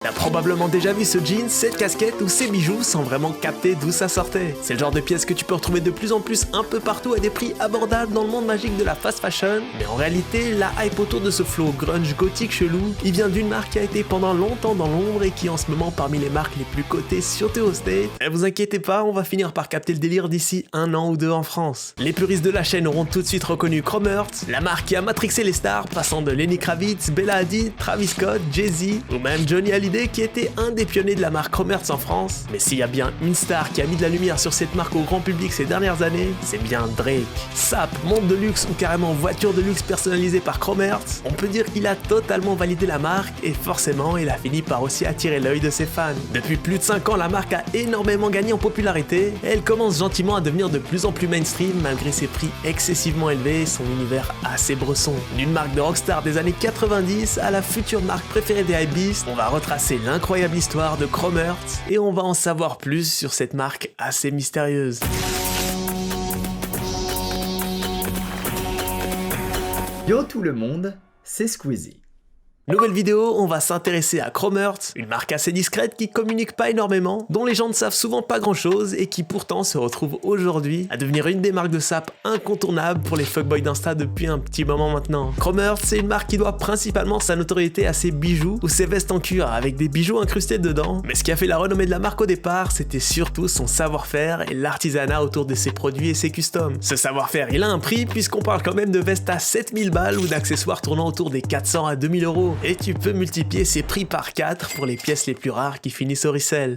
T'as probablement déjà vu ce jean, cette casquette ou ces bijoux sans vraiment capter d'où ça sortait. C'est le genre de pièce que tu peux retrouver de plus en plus un peu partout à des prix abordables dans le monde magique de la fast fashion. Mais en réalité, la hype autour de ce flow grunge gothique chelou, il vient d'une marque qui a été pendant longtemps dans l'ombre et qui est en ce moment parmi les marques les plus cotées surtout aux States. Et vous inquiétez pas, on va finir par capter le délire d'ici 1 an ou 2 en France. Les puristes de la chaîne auront tout de suite reconnu Cromert, la marque qui a matrixé les stars, passant de Lenny Kravitz, Bella Hadid, Travis Scott, Jay-Z ou même Johnny Hallyday qui était un des pionniers de la marque Cromert en France. Mais s'il y a bien une star qui a mis de la lumière sur cette marque au grand public ces dernières années, c'est bien Drake. Sap, montre de luxe ou carrément voiture de luxe personnalisée par Cromert, on peut dire qu'il a totalement validé la marque et forcément il a fini par aussi attirer l'œil de ses fans. Depuis plus de 5 ans, la marque a énormément gagné en popularité et elle commence gentiment à devenir de plus en plus mainstream malgré ses prix excessivement élevés et son univers assez bresson. D'une marque de rockstar des années 90 à la future marque préférée des hypebeasts, on va retracer l'incroyable histoire de Cromert et on va en savoir plus sur cette marque assez mystérieuse. Yo tout le monde, c'est Squeezie. Nouvelle vidéo, on va s'intéresser à Cromert, une marque assez discrète qui communique pas énormément, dont les gens ne savent souvent pas grand chose et qui pourtant se retrouve aujourd'hui à devenir une des marques de sap incontournables pour les fuckboys d'Insta depuis un petit moment maintenant. Cromert, c'est une marque qui doit principalement sa notoriété à ses bijoux ou ses vestes en cuir avec des bijoux incrustés dedans, mais ce qui a fait la renommée de la marque au départ, c'était surtout son savoir-faire et l'artisanat autour de ses produits et ses customs. Ce savoir-faire, il a un prix puisqu'on parle quand même de vestes à 7000 balles ou d'accessoires tournant autour des 400 à 2000 euros. Et tu peux multiplier ces prix par 4 pour les pièces les plus rares qui finissent au resell.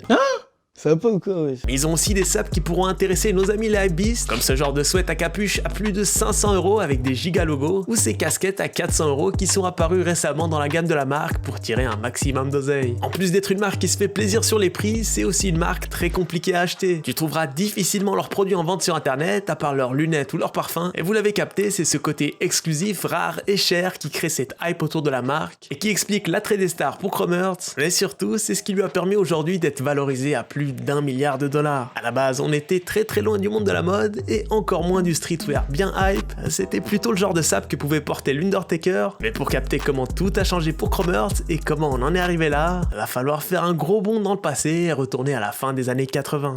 Ça va pas ou quoi, wesh? Mais ils ont aussi des saps qui pourront intéresser nos amis les hypebeasts, comme ce genre de sweat à capuche à plus de 500 € avec des giga logos, ou ces casquettes à 400 € qui sont apparues récemment dans la gamme de la marque pour tirer un maximum d'oseille. En plus d'être une marque qui se fait plaisir sur les prix, c'est aussi une marque très compliquée à acheter. Tu trouveras difficilement leurs produits en vente sur internet, à part leurs lunettes ou leurs parfums, et vous l'avez capté, c'est ce côté exclusif, rare et cher qui crée cette hype autour de la marque, et qui explique l'attrait des stars pour Cromert, mais surtout, c'est ce qui lui a permis aujourd'hui d'être valorisé à plus d'1 milliard de dollars. À la base, on était très loin du monde de la mode et encore moins du streetwear bien hype. C'était plutôt le genre de sap que pouvait porter l'Undertaker. Mais pour capter comment tout a changé pour Cromert et comment on en est arrivé là, va falloir faire un gros bond dans le passé et retourner à la fin des années 80.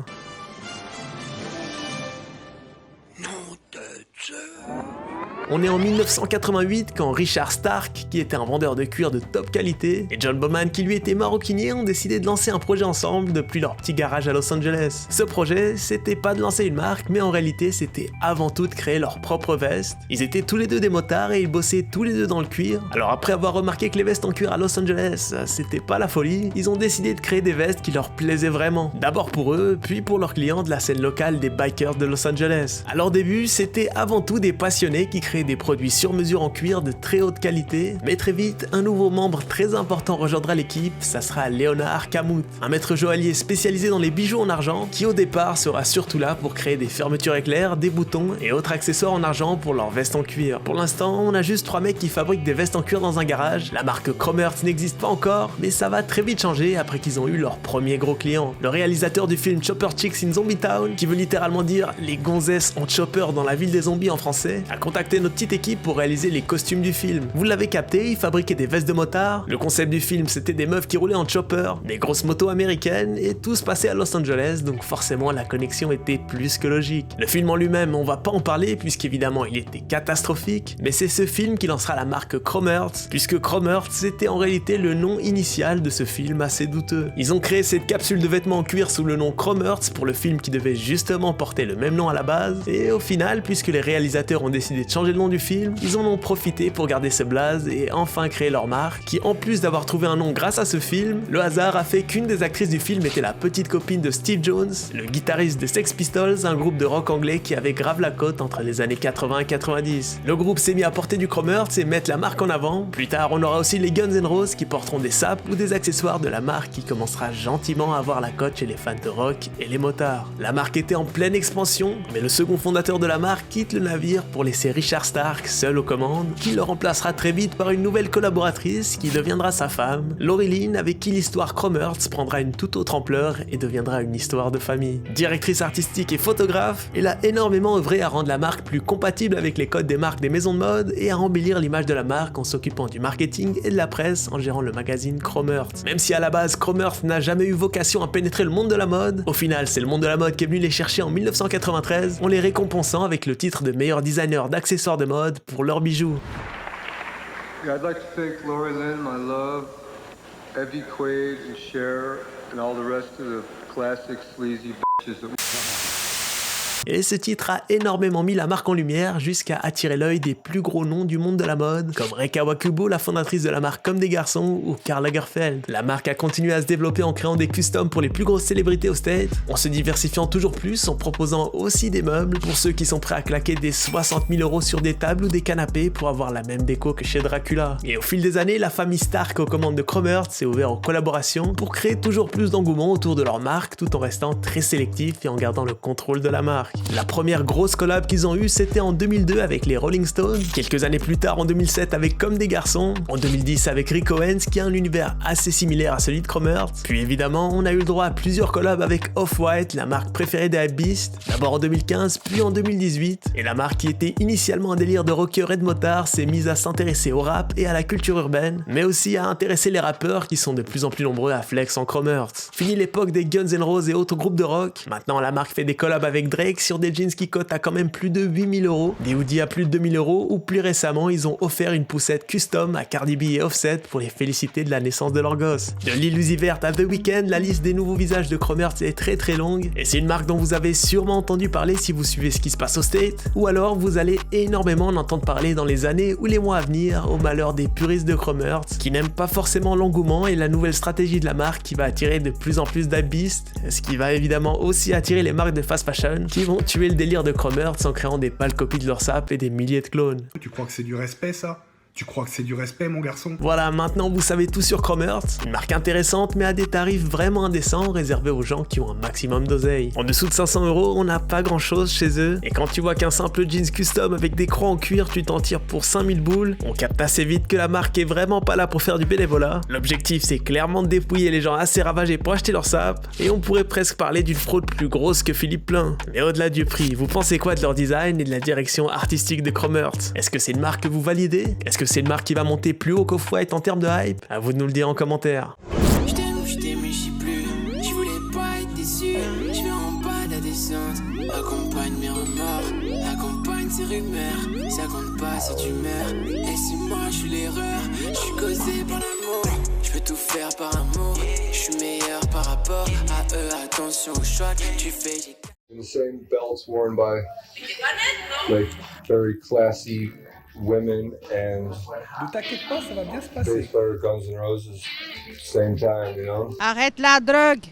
On est en 1988 quand Richard Stark, qui était un vendeur de cuir de top qualité, et John Bowman, qui lui était maroquinier, ont décidé de lancer un projet ensemble depuis leur petit garage à Los Angeles. Ce projet, c'était pas de lancer une marque, mais en réalité, c'était avant tout de créer leur propre veste. Ils étaient tous les deux des motards et ils bossaient tous les deux dans le cuir. Alors après avoir remarqué que les vestes en cuir à Los Angeles, c'était pas la folie, ils ont décidé de créer des vestes qui leur plaisaient vraiment. D'abord pour eux, puis pour leurs clients de la scène locale des bikers de Los Angeles. À leur début, c'était avant tout des passionnés qui créaient des produits sur mesure en cuir de très haute qualité, mais très vite, un nouveau membre très important rejoindra l'équipe, ça sera Léonard Camout, un maître joaillier spécialisé dans les bijoux en argent, qui au départ sera surtout là pour créer des fermetures éclairs, des boutons et autres accessoires en argent pour leurs vestes en cuir. Pour l'instant, on a juste 3 mecs qui fabriquent des vestes en cuir dans un garage, la marque Cromert n'existe pas encore, mais ça va très vite changer après qu'ils ont eu leur premier gros client. Le réalisateur du film Chopper Chicks in Zombie Town, qui veut littéralement dire les gonzesses en chopper dans la ville des zombies en français, a contacté notre petite équipe pour réaliser les costumes du film. Vous l'avez capté, ils fabriquaient des vestes de motards. Le concept du film, c'était des meufs qui roulaient en chopper, des grosses motos américaines, et tout se passait à Los Angeles, donc forcément la connexion était plus que logique. Le film en lui-même, on va pas en parler, puisqu'évidemment il était catastrophique, mais c'est ce film qui lancera la marque Cromert, puisque Cromert, c'était en réalité le nom initial de ce film assez douteux. Ils ont créé cette capsule de vêtements en cuir sous le nom Cromert pour le film qui devait justement porter le même nom à la base, et au final, puisque les réalisateurs ont décidé de changer le nom du film, ils en ont profité pour garder ce blaze et enfin créer leur marque, qui en plus d'avoir trouvé un nom grâce à ce film, le hasard a fait qu'une des actrices du film était la petite copine de Steve Jones, le guitariste de Sex Pistols, un groupe de rock anglais qui avait grave la cote entre les années 80 et 90. Le groupe s'est mis à porter du Cromert et mettre la marque en avant. Plus tard, on aura aussi les Guns N' Roses qui porteront des sapes ou des accessoires de la marque qui commencera gentiment à avoir la cote chez les fans de rock et les motards. La marque était en pleine expansion, mais le second fondateur de la marque quitte le navire pour laisser Richard frère Stark, seul aux commandes, qui le remplacera très vite par une nouvelle collaboratrice qui deviendra sa femme, Laurie Lynn, avec qui l'histoire Cromertz prendra une toute autre ampleur et deviendra une histoire de famille. Directrice artistique et photographe, elle a énormément œuvré à rendre la marque plus compatible avec les codes des marques des maisons de mode et à embellir l'image de la marque en s'occupant du marketing et de la presse en gérant le magazine Cromertz. Même si à la base Cromertz n'a jamais eu vocation à pénétrer le monde de la mode, au final c'est le monde de la mode qui est venu les chercher en 1993 en les récompensant avec le titre de meilleur designer d'accessoires de mode pour leurs bijoux. Yeah, I'd like to thank Laurie Lynn, my love, Evie Quaid and Cher, and all the rest of the classic sleazy bitches that Et ce titre a énormément mis la marque en lumière jusqu'à attirer l'œil des plus gros noms du monde de la mode, comme Rei Kawakubo, la fondatrice de la marque Comme des Garçons, ou Karl Lagerfeld. La marque a continué à se développer en créant des customs pour les plus grosses célébrités aux States, en se diversifiant toujours plus, en proposant aussi des meubles pour ceux qui sont prêts à claquer des 60 000 € sur des tables ou des canapés pour avoir la même déco que chez Dracula. Et au fil des années, la famille Stark aux commandes de Cromertz s'est ouverte aux collaborations pour créer toujours plus d'engouement autour de leur marque tout en restant très sélectif et en gardant le contrôle de la marque. La première grosse collab qu'ils ont eue, c'était en 2002 avec les Rolling Stones, quelques années plus tard en 2007 avec Comme des Garçons, en 2010 avec Rick Owens qui a un univers assez similaire à celui de Cromertz, puis évidemment on a eu le droit à plusieurs collabs avec Off-White, la marque préférée des Hypebeast, d'abord en 2015 puis en 2018, et la marque qui était initialement un délire de rockers et de motards s'est mise à s'intéresser au rap et à la culture urbaine, mais aussi à intéresser les rappeurs qui sont de plus en plus nombreux à flex en Cromertz. Fini l'époque des Guns N' Roses et autres groupes de rock, maintenant la marque fait des collabs avec Drake sur des jeans qui cotent à quand même plus de 8000 €, des hoodies à plus de 2000 €, ou plus récemment ils ont offert une poussette custom à Cardi B et Offset pour les féliciter de la naissance de leur gosse. De Lil Uzi Vert à The Weeknd, la liste des nouveaux visages de Cromertz est très très longue, et c'est une marque dont vous avez sûrement entendu parler si vous suivez ce qui se passe aux States, ou alors vous allez énormément en entendre parler dans les années ou les mois à venir, au malheur des puristes de Cromertz, qui n'aiment pas forcément l'engouement et la nouvelle stratégie de la marque qui va attirer de plus en plus d'hypebeasts, ce qui va évidemment aussi attirer les marques de fast fashion qui vont tuer le délire de Cromertz en créant des pâles copies de leur sap et des milliers de clones. Tu crois que c'est du respect, ça ? Tu crois que c'est du respect, mon garçon ? Voilà, maintenant vous savez tout sur Cromertz, une marque intéressante mais à des tarifs vraiment indécents réservés aux gens qui ont un maximum d'oseille. En dessous de 500 €, on n'a pas grand chose chez eux, et quand tu vois qu'un simple jeans custom avec des croix en cuir tu t'en tires pour 5000 boules, on capte assez vite que la marque est vraiment pas là pour faire du bénévolat. L'objectif c'est clairement de dépouiller les gens assez ravagés pour acheter leur sap, et on pourrait presque parler d'une fraude plus grosse que Philippe Plein. Mais au-delà du prix, vous pensez quoi de leur design et de la direction artistique de Cromertz ? Est-ce que c'est une marque que vous validez ? Est-ce que c'est une marque qui va monter plus haut qu'Off-White en termes de hype ? À vous de nous le dire en commentaire. J't'aime, mais j'sais plus. J'voulais pas être déçu. J'vais en bas de la descente. Accompagne mes remords. Accompagne ces rumeurs. Ça compte pas si tu meurs. Et si moi j'suis l'erreur, j'suis causé par l'amour. J'peux tout faire par amour. J'suis meilleur par rapport à eux. Attention au choix que tu fais. the same belts worn by like very classy women and Ne t'inquiète pas, ça va bien se bass passer. player Guns N' Roses, same time, you know. Arrête la drogue!